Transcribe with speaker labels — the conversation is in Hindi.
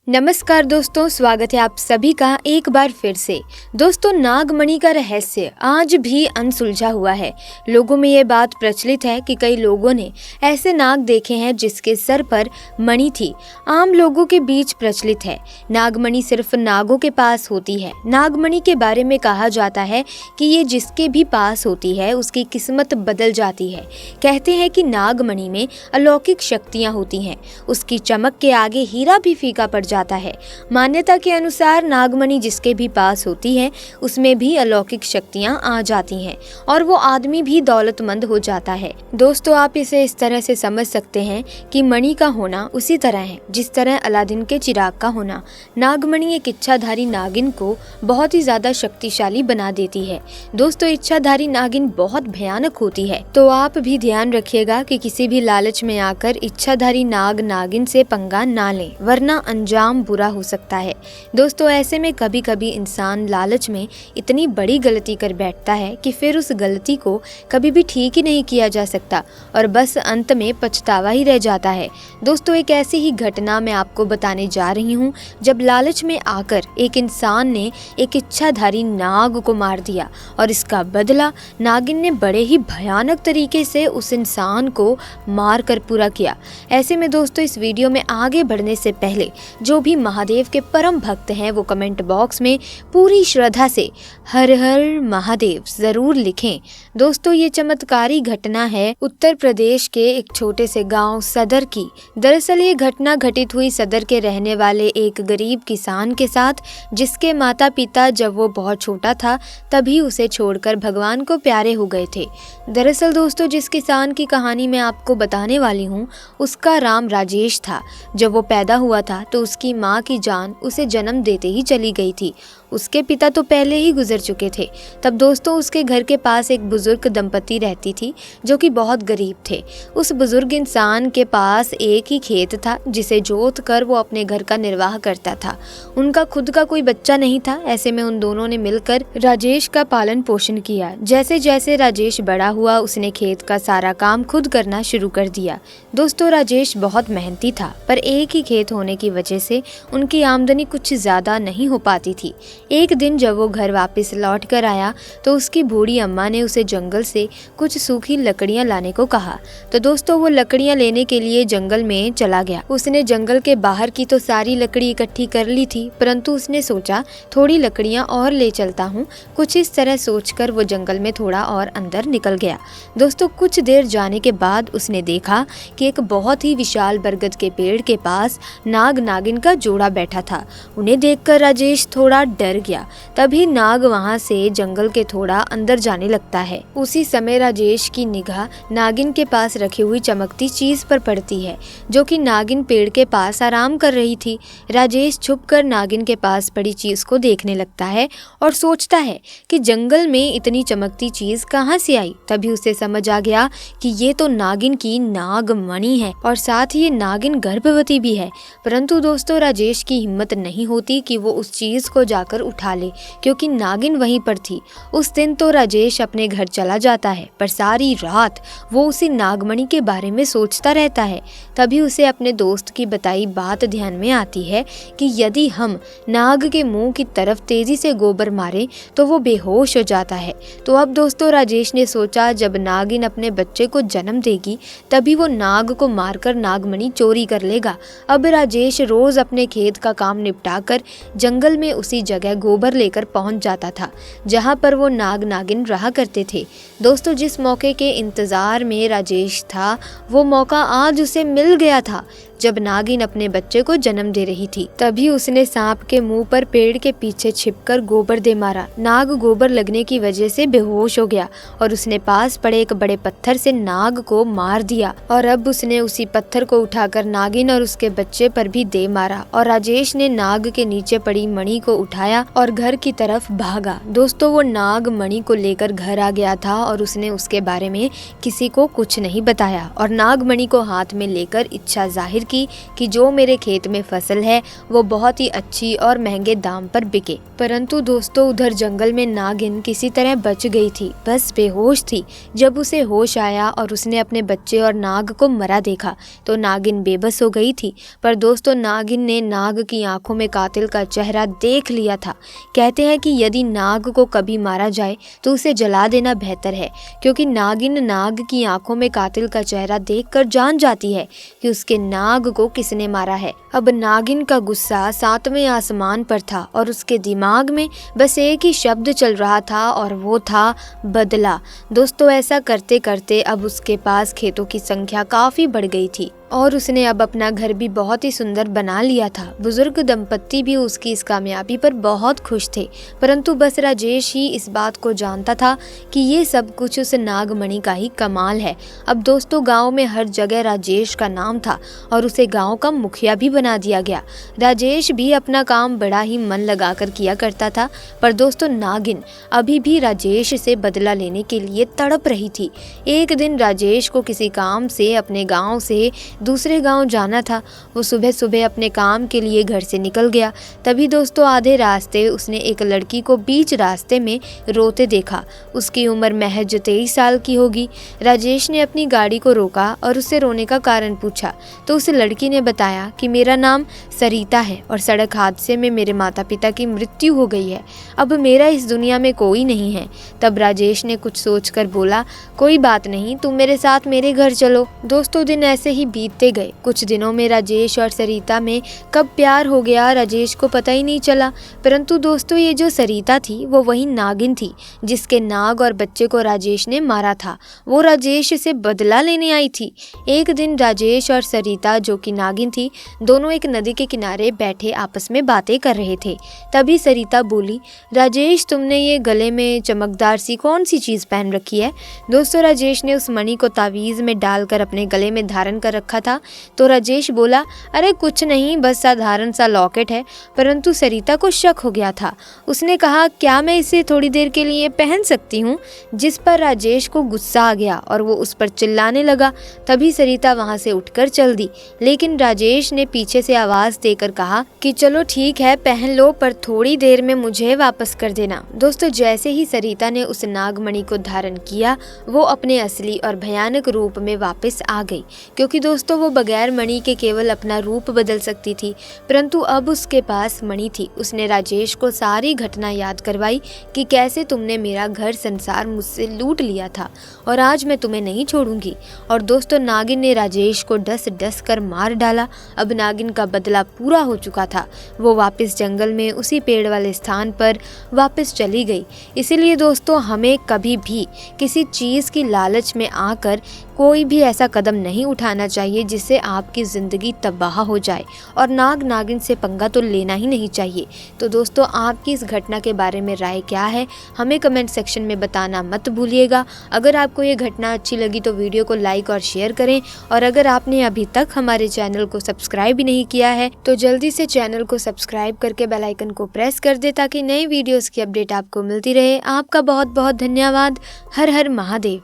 Speaker 1: नमस्कार दोस्तों, स्वागत है आप सभी का एक बार फिर से। दोस्तों, नागमणि का रहस्य आज भी अनसुलझा हुआ है। लोगों में ये बात प्रचलित है कि कई लोगों ने ऐसे नाग देखे हैं जिसके सर पर मणि थी। आम लोगों के बीच प्रचलित है नागमणि सिर्फ नागों के पास होती है। नागमणि के बारे में कहा जाता है कि ये जिसके भी पास होती है उसकी किस्मत बदल जाती है। कहते हैं कि नागमणि में अलौकिक शक्तियाँ होती हैं। उसकी चमक के आगे हीरा भी फीका पड़ जाता है। मान्यता के अनुसार नागमणि जिसके भी पास होती है उसमें भी अलौकिक शक्तियां आ जाती हैं और वो आदमी भी दौलतमंद हो जाता है। दोस्तों, आप इसे इस तरह से समझ सकते हैं कि मणि का होना उसी तरह है जिस तरह अलादीन के चिराग का होना। नागमणि एक इच्छाधारी नागिन को बहुत ही ज्यादा शक्तिशाली बना देती है। दोस्तों, इच्छाधारी नागिन बहुत भयानक होती है, तो आप भी ध्यान रखिएगा कि किसी भी लालच में आकर इच्छाधारी नाग नागिन से पंगा ना लें, वरना अंजाम बुरा हो सकता है। दोस्तों, ऐसे में कभी कभी इंसान लालच में इतनी बड़ी गलती कर बैठता है कि फिर उस गलती को कभी भी ठीक ही नहीं किया जा सकता और बस अंत में पछतावा ही रह जाता है। दोस्तों, एक ऐसी ही घटना मैं आपको बताने जा रही हूँ जब लालच में आकर एक इंसान ने एक इच्छाधारी नाग को मार दिया और इसका बदला नागिन ने बड़े ही भयानक तरीके से उस इंसान को मार कर पूरा किया। ऐसे में दोस्तों, इस वीडियो में आगे बढ़ने से पहले जो भी महादेव के परम भक्त हैं वो कमेंट बॉक्स में पूरी श्रद्धा से हर हर महादेव जरूर लिखें। दोस्तों, ये चमत्कारी घटना है उत्तर प्रदेश के एक छोटे से गांव सदर की। दरअसल ये घटना घटित हुई सदर के रहने वाले एक गरीब किसान के साथ, जिसके माता पिता जब वो बहुत छोटा था तभी उसे छोड़कर भगवान को प्यारे हो गए थे। दरअसल दोस्तों, जिस किसान की कहानी मैं आपको बताने वाली हूँ उसका नाम राजेश था। जब वो पैदा हुआ था तो उसकी माँ की जान उसे जन्म देते ही चली गई थी। उसके पिता तो पहले ही गुजर चुके थे। तब दोस्तों, उसके घर के पास एक बुजुर्ग दंपति रहती थी जो कि बहुत गरीब थे। उस बुजुर्ग इंसान के पास एक ही खेत था जिसे जोत कर वो अपने घर का निर्वाह करता था। उनका खुद का कोई बच्चा नहीं था। ऐसे में उन दोनों ने मिलकर राजेश का पालन पोषण किया। जैसे जैसे राजेश बड़ा हुआ उसने खेत का सारा काम खुद करना शुरू कर दिया। दोस्तों, राजेश बहुत मेहनती था, पर एक ही खेत होने की वजह से उनकी आमदनी कुछ ज्यादा नहीं हो पाती थी। एक दिन जब वो घर वापस लौट कर आया तो उसकी बूढ़ी अम्मा ने उसे जंगल से कुछ सूखी लकड़ियां लाने को कहा। तो दोस्तों, वो लकड़ियां लेने के लिए जंगल में चला गया। उसने जंगल के बाहर की तो सारी लकड़ी इकट्ठी कर ली थी, परंतु उसने सोचा थोड़ी लकड़ियां और ले चलता हूँ। कुछ इस तरह सोचकर वो जंगल में थोड़ा और अंदर निकल गया। दोस्तों, कुछ देर जाने के बाद उसने देखा कि एक बहुत ही विशाल बरगद के पेड़ के पास नाग नागिन का जोड़ा बैठा था। उन्हें देखकर राजेश थोड़ा डर गया। तभी नाग वहां से जंगल के थोड़ा अंदर जाने लगता है। उसी समय राजेश की निगाह नागिन के पास रखी हुई चमकती चीज पर पड़ती है, जो कि नागिन पेड़ के पास आराम कर रही थी। राजेश छुपकर नागिन के पास पड़ी चीज को देखने लगता है और सोचता है कि जंगल में इतनी चमकती चीज कहाँ से आई। तभी उसे समझ आ गया कि ये तो नागिन की नागमणि है और साथ ही ये नागिन गर्भवती भी है। परंतु दोस्तों, राजेश की हिम्मत नहीं होती कि वो उस चीज को जाकर उठा ले, क्योंकि नागिन वहीं पर थी। उस दिन तो राजेश अपने घर चला जाता है, पर सारी रात वो उसी नागमणि के बारे में सोचता रहता है। तभी उसे अपने दोस्त की बताई बात ध्यान में आती है कि यदि हम नाग के मुंह की तरफ तेजी से गोबर मारे तो वो बेहोश हो जाता है। तो अब दोस्तों, राजेश ने सोचा जब नागिन अपने बच्चे को जन्म देगी तभी वो नाग को मारकर नागमणि चोरी कर लेगा। अब राजेश रोज अपने खेत का काम निपटाकर जंगल में उसी जगह गोबर लेकर पहुंच जाता था जहां पर वो नाग नागिन रहा करते थे। दोस्तों, जिस मौके के इंतजार में राजेश था वो मौका आज उसे मिल गया था जब नागिन अपने बच्चे को जन्म दे रही थी। तभी उसने सांप के मुंह पर पेड़ के पीछे छिपकर गोबर दे मारा। नाग गोबर लगने की वजह से बेहोश हो गया और उसने पास पड़े एक बड़े पत्थर से नाग को मार दिया और अब उसने उसी पत्थर को उठाकर नागिन और उसके बच्चे पर भी दे मारा और राजेश ने नाग के नीचे पड़ी मणि को उठाया लिया और घर की तरफ भागा। दोस्तों वो नाग मणि को लेकर घर आ गया था और उसने उसके बारे में किसी को कुछ नहीं बताया और नाग मणि को हाथ में लेकर इच्छा जाहिर की कि जो मेरे खेत में फसल है वो बहुत ही अच्छी और महंगे दाम पर बिके। परंतु दोस्तों उधर जंगल में नागिन किसी तरह बच गई थी, बस बेहोश थी। जब उसे होश आया और उसने अपने बच्चे और नाग को मरा देखा तो नागिन बेबस हो गई थी। पर दोस्तों नागिन ने नाग की आंखों में कातिल का चेहरा देख लिया था। कहते हैं कि यदि नाग को कभी मारा जाए तो उसे जला देना बेहतर है, क्योंकि नागिन नाग की आंखों में कातिल का चेहरा देखकर जान जाती है कि उसके नाग को किसने मारा है। अब नागिन का गुस्सा सातवें आसमान पर था और उसके दिमाग में बस एक ही शब्द चल रहा था और वो था बदला। दोस्तों ऐसा करते करते अब उसके पास खेतों की संख्या काफी बढ़ गई थी और उसने अब अपना घर भी बहुत ही सुंदर बना लिया था। बुजुर्ग दंपत्ति भी उसकी इस कामयाबी पर बहुत खुश थे, परंतु बस राजेश ही इस बात को जानता था कि ये सब कुछ उस नागमणि का ही कमाल है। अब दोस्तों गांव में हर जगह राजेश का नाम था और उसे गांव का मुखिया भी बना दिया गया। राजेश भी अपना काम बड़ा ही मन लगाकर किया करता था, पर दोस्तों नागिन अभी भी राजेश से बदला लेने के लिए तड़प रही थी। एक दिन राजेश को किसी काम से अपने गाँव से दूसरे गांव जाना था। वो सुबह सुबह अपने काम के लिए घर से निकल गया। तभी दोस्तों आधे रास्ते उसने एक लड़की को बीच रास्ते में रोते देखा। उसकी उम्र महज 23 साल की होगी। राजेश ने अपनी गाड़ी को रोका और उससे रोने का कारण पूछा तो उस लड़की ने बताया कि मेरा नाम सरिता है और सड़क हादसे में मेरे माता पिता की मृत्यु हो गई है। अब मेरा इस दुनिया में कोई नहीं है। तब राजेश ने कुछ सोचकर बोला, कोई बात नहीं, तुम मेरे साथ मेरे घर चलो। दोस्तों दिन ऐसे ही बीतते गए। कुछ दिनों में राजेश और सरिता में कब प्यार हो गया राजेश को पता ही नहीं चला। परंतु दोस्तों ये जो सरिता थी वो वही नागिन थी जिसके नाग और बच्चे को राजेश ने मारा था। वो राजेश से बदला लेने आई थी। एक दिन राजेश और सरिता जो कि नागिन थी दोनों एक नदी के किनारे बैठे आपस में बातें कर रहे थे। तभी सरिता बोली, राजेश तुमने ये गले में चमकदार सी कौन सी चीज़ पहन रखी है? दोस्तों राजेश ने उस मणि को तावीज़ में डालकर अपने गले में धारण कर रखा था। तो राजेश बोला, अरे कुछ नहीं, बस साधारण सा लॉकेट है। परंतु सरिता को शक हो गया था। उसने कहा, क्या मैं इसे थोड़ी देर के लिए पहन सकती हूँ? जिस पर राजेश को गुस्सा आ गया और वो उस पर चिल्लाने लगा। तभी सरिता वहाँ से उठकर चल दी, लेकिन राजेश ने पीछे से आवाज़ देकर कहा कि चलो ठीक है पहन लो, पर थोड़ी देर में मुझे वापस कर देना। दोस्तों जैसे ही सरिता ने उस नागमणि को धारण किया वो अपने असली और भयानक रूप में वापस आ गई, क्योंकि दोस्तों वो बगैर मणि के केवल अपना रूप बदल सकती थी। परंतु अब उसके पास मणि थी। उसने राजेश को सारी घटना याद करवाई कि कैसे तुमने मेरा घर संसार मुझसे लूट लिया था और आज मैं तुम्हें नहीं छोड़ूंगी। और दोस्तों नागिन ने राजेश को डस डस कर मार डाला। अब नागिन का बदला पूरा हो चुका था। वो वापस जंगल में उसी पेड़ वाले स्थान पर वापस चली गई। इसीलिए दोस्तों हमें कभी भी किसी चीज़ की लालच में आकर कोई भी ऐसा कदम नहीं उठाना चाहिए जिससे आपकी ज़िंदगी तबाह हो जाए, और नाग नागिन से पंगा तो लेना ही नहीं चाहिए। तो दोस्तों आपकी इस घटना के बारे में राय क्या है हमें कमेंट सेक्शन में बताना मत भूलिएगा। अगर आपको ये घटना अच्छी लगी तो वीडियो को लाइक और शेयर करें, और अगर आपने अभी तक हमारे चैनल को सब्सक्राइब भी नहीं किया है तो जल्दी से चैनल को सब्सक्राइब करके बेल आइकन को प्रेस कर दे ताकि नई वीडियोज़ की अपडेट आपको मिलती रहे। आपका बहुत बहुत धन्यवाद। हर हर महादेव।